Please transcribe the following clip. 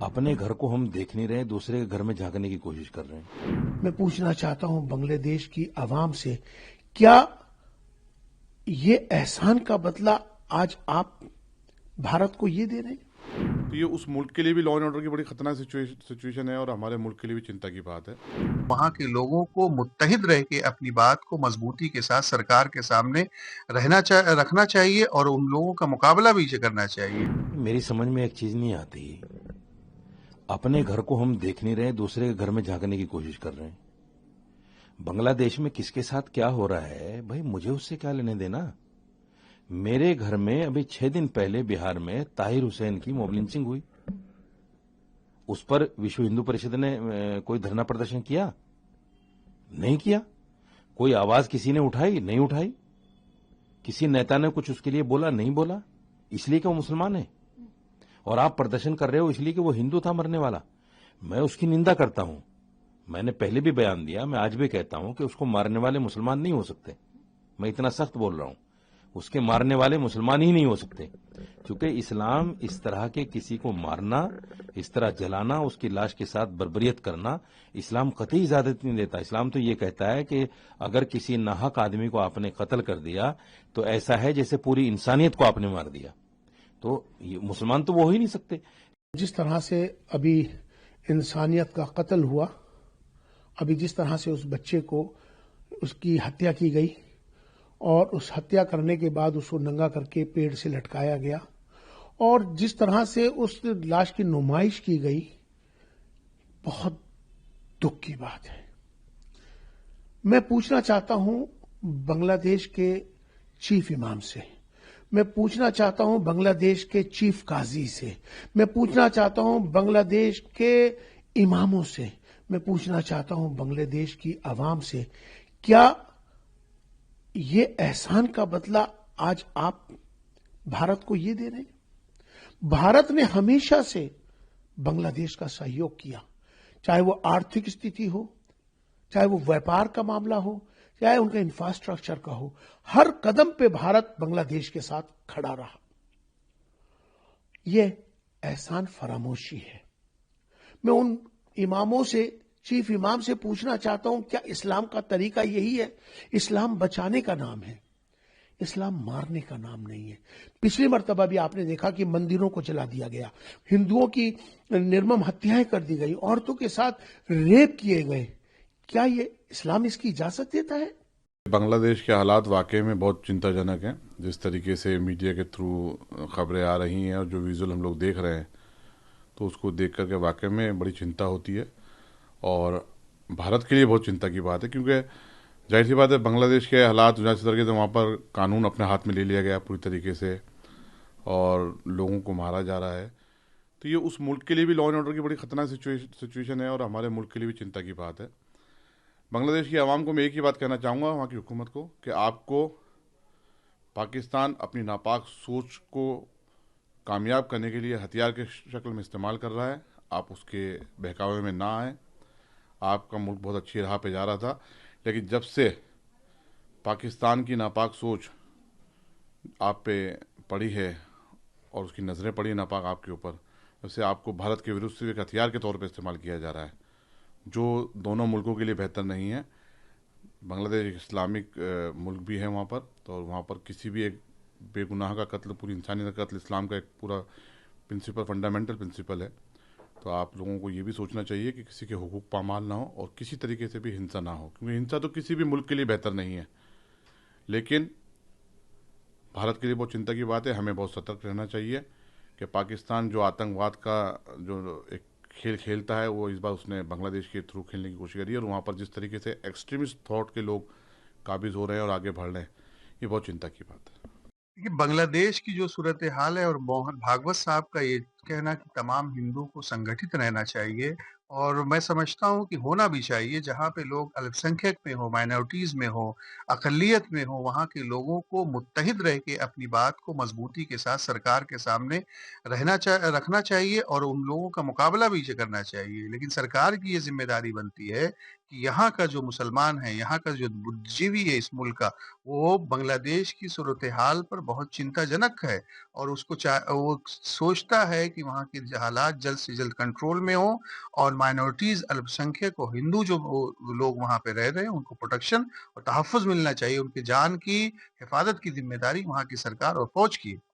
अपने घर को हम देख नहीं रहे, दूसरे के घर में झांकने की कोशिश कर रहे हैं। मैं पूछना चाहता हूं बांग्लादेश की आवाम से, क्या ये एहसान का बदला आज आप भारत को ये दे रहे हैं? तो ये उस मुल्क के लिए भी लॉ एंड ऑर्डर की बड़ी खतरनाक सिचुएशन है और हमारे मुल्क के लिए भी चिंता की बात है। वहाँ के लोगों को मुत्तहिद रह के अपनी बात को मजबूती के साथ सरकार के सामने रखना चाहिए और उन लोगों का मुकाबला भी करना चाहिए। मेरी समझ में एक चीज नहीं आती, अपने घर को हम देख नहीं रहे, दूसरे के घर में झांकने की कोशिश कर रहे हैं। बांग्लादेश में किसके साथ क्या हो रहा है भाई, मुझे उससे क्या लेने देना। मेरे घर में अभी 6 दिन पहले बिहार में ताहिर हुसैन की मॉब लिंचिंग हुई, उस पर विश्व हिंदू परिषद ने कोई धरना प्रदर्शन किया? नहीं किया। कोई आवाज किसी ने उठाई? नहीं उठाई। किसी नेता ने कुछ उसके लिए बोला? नहीं बोला। इसलिए कि वो मुसलमान है। और आप प्रदर्शन कर रहे हो इसलिए कि वो हिंदू था मरने वाला। मैं उसकी निंदा करता हूं, मैंने पहले भी बयान दिया, मैं आज भी कहता हूं कि उसको मारने वाले मुसलमान नहीं हो सकते। मैं इतना सख्त बोल रहा हूं, उसके मारने वाले मुसलमान ही नहीं हो सकते, क्योंकि इस्लाम इस तरह के किसी को मारना, इस तरह जलाना, उसकी लाश के साथ बर्बरियत करना, इस्लाम कतई इजाजत नहीं देता। इस्लाम तो ये कहता है कि अगर किसी नाहक आदमी को आपने कत्ल कर दिया तो ऐसा है जैसे पूरी इंसानियत को आपने मार दिया। तो ये मुसलमान तो वो हो ही नहीं सकते। जिस तरह से अभी इंसानियत का कत्ल हुआ, अभी जिस तरह से उस बच्चे को उसकी हत्या की गई और उस हत्या करने के बाद उसको नंगा करके पेड़ से लटकाया गया, और जिस तरह से उस लाश की नुमाइश की गई, बहुत दुख की बात है। मैं पूछना चाहता हूं बांग्लादेश के चीफ इमाम से, मैं पूछना चाहता हूं बांग्लादेश के चीफ काजी से, मैं पूछना चाहता हूं बांग्लादेश के इमामों से, मैं पूछना चाहता हूं बांग्लादेश की आवाम से, क्या ये एहसान का बदला आज आप भारत को ये दे रहे हैं? भारत ने हमेशा से बांग्लादेश का सहयोग किया, चाहे वो आर्थिक स्थिति हो, चाहे वो व्यापार का मामला हो, चाहे उनका इंफ्रास्ट्रक्चर का हो। हर कदम पे भारत बांग्लादेश के साथ खड़ा रहा। ये एहसान फरामोशी है। मैं उन इमामों से, चीफ इमाम से पूछना चाहता हूं, क्या इस्लाम का तरीका यही है? इस्लाम बचाने का नाम है, इस्लाम मारने का नाम नहीं है। पिछली मर्तबा भी आपने देखा कि मंदिरों को जला दिया गया, हिंदुओं की निर्मम हत्याएं कर दी गई, औरतों के साथ रेप किए गए। क्या ये इस्लाम इसकी इजाजत देता है? बांग्लादेश के हालात वाकई में बहुत चिंताजनक हैं। जिस तरीके से मीडिया के थ्रू खबरें आ रही हैं और जो विजुअल हम लोग देख रहे हैं, तो उसको देख करके वाकई में बड़ी चिंता होती है और भारत के लिए बहुत चिंता की बात है, क्योंकि जाहिर सी बात है बांग्लादेश के हालात जिस तरीके से वहाँ पर कानून अपने हाथ में ले लिया गया पूरी तरीके से और लोगों को मारा जा रहा है, तो ये उस मुल्क के लिए भी लॉ एंड ऑर्डर की बड़ी खतरनाक सिचुएशन है और हमारे मुल्क के लिए भी चिंता की बात है। बांग्लादेश की आवाम को मैं एक ही बात कहना चाहूँगा, वहाँ की हुकूमत को, कि आपको पाकिस्तान अपनी नापाक सोच को कामयाब करने के लिए हथियार के शक्ल में इस्तेमाल कर रहा है। आप उसके बहकावे में ना आए। आपका मुल्क बहुत अच्छी राह पे जा रहा था, लेकिन जब से पाकिस्तान की नापाक सोच आप पे पड़ी है और उसकी नज़रें पड़ी नापाक आपके ऊपर, वैसे आपको भारत के विरुद्ध से एक हथियार के तौर पे इस्तेमाल किया जा रहा है, जो दोनों मुल्कों के लिए बेहतर नहीं है। बांग्लादेश एक इस्लामिक मुल्क भी है वहाँ पर, तो वहाँ पर किसी भी एक बेगुनाह का कत्ल, पूरी इंसानियत का कत्ल इस्लाम का एक पूरा प्रिंसिपल, फंडामेंटल प्रिंसिपल है। तो आप लोगों को ये भी सोचना चाहिए कि किसी के हुकूक पामाल ना हो और किसी तरीके से भी हिंसा ना हो, क्योंकि हिंसा तो किसी भी मुल्क के लिए बेहतर नहीं है। लेकिन भारत के लिए बहुत चिंता की बात है, हमें बहुत सतर्क रहना चाहिए कि पाकिस्तान जो आतंकवाद का जो एक खेल खेलता है, वो इस बार उसने बांग्लादेश के थ्रू खेलने की कोशिश करी है और वहाँ पर जिस तरीके से एक्सट्रीमिस्ट थॉट के लोग काबिज हो रहे हैं और आगे बढ़ रहे हैं, ये बहुत चिंता की बात है। देखिए, बांग्लादेश की जो सूरत हाल है और मोहन भागवत साहब का ये कहना कि तमाम हिंदुओं को संगठित रहना चाहिए, और मैं समझता हूँ कि होना भी चाहिए। जहाँ पे लोग अल्पसंख्यक में हो, माइनॉरिटीज में हो, अकलियत में हो, वहाँ के लोगों को मुत्तहिद रह के अपनी बात को मजबूती के साथ सरकार के सामने रखना चाहिए और उन लोगों का मुकाबला भी करना चाहिए। लेकिन सरकार की ये जिम्मेदारी बनती है कि यहाँ का जो मुसलमान है, यहाँ का जो बुद्धिजीवी है इस मुल्क का, वो बांग्लादेश की सूरत हाल पर बहुत चिंताजनक है और वो सोचता है कि वहाँ के हालात जल्द से जल्द कंट्रोल में हो और माइनॉरिटीज, अल्पसंख्यक और हिंदू जो लोग वहाँ पे रह रहे हैं उनको प्रोटेक्शन और तहफ़्फ़ुज़ मिलना चाहिए। उनकी जान की हिफाजत की जिम्मेदारी वहाँ की सरकार और फौज की है।